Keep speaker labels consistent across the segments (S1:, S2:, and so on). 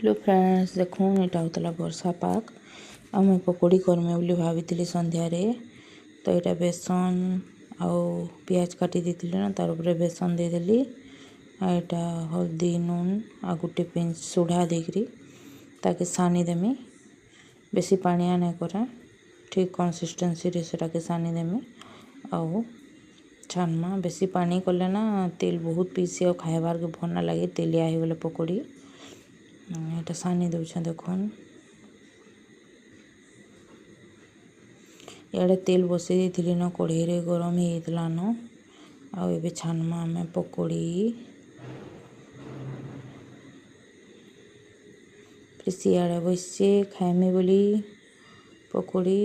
S1: Hello friends देखून यहाँ होता वर्षा पाक आ मुझे पकोड़ी करमे बोली भाभी संध्यारे तो यहाँ बेसन आउ पियाज काटी देती ना तार ऊपर बेसन देदेली यहाँ हल्दी नून आ गोटे पिंच सोढ़ा देकरी ताकि सानी देमी बेसी पानिया नहीं करे ठीक कंसिस्टेंसी रे सेटा सानी देमी आउ छानमा बेसी पानी कले ना तेल बहुत पीसी और खाइबार के भल ना लगे तेलिया हो गले पकोड़ी यहाँ सानी दौछ देखुन इे तेल बसई देती न कढ़ई रे गरम होता न आउ छानमा आम पकोड़ी सियाड़े बसचे खाइमी बोली पकोड़ी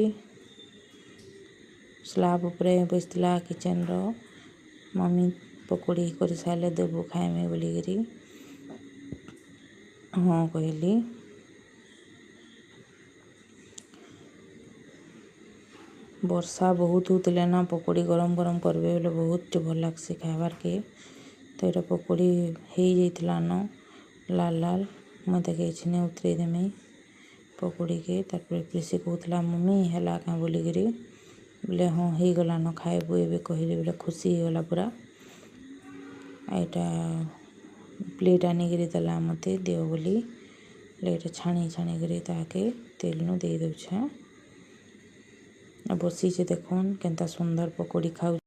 S1: स्लाब उपरे बसला किचन रो मम्मी पकोड़ी कर सारे देबू खाइमी बोलिकी हाँ कहली वर्षा बहुत होते ना पकोड़ी गरम गरम करबे बोले बहुत भल लगसी खाइबार के तो ये पकोड़ी हो जाता न लाल लाल मैं देखे उतरे देमी पकोड़ी के तार प्रीसी कहला मम्मी है क्या बोलिकी बोले हाँ हो गला न खाइबू ए कहली बोले खुशी होगा पूरा यहाँ प्लेट आनिकी देला मत दियो बोली छाणी छाणी कर ताके तेल नु दे दे बसी देखुन केनता सुंदर पकोड़ी खाऊ।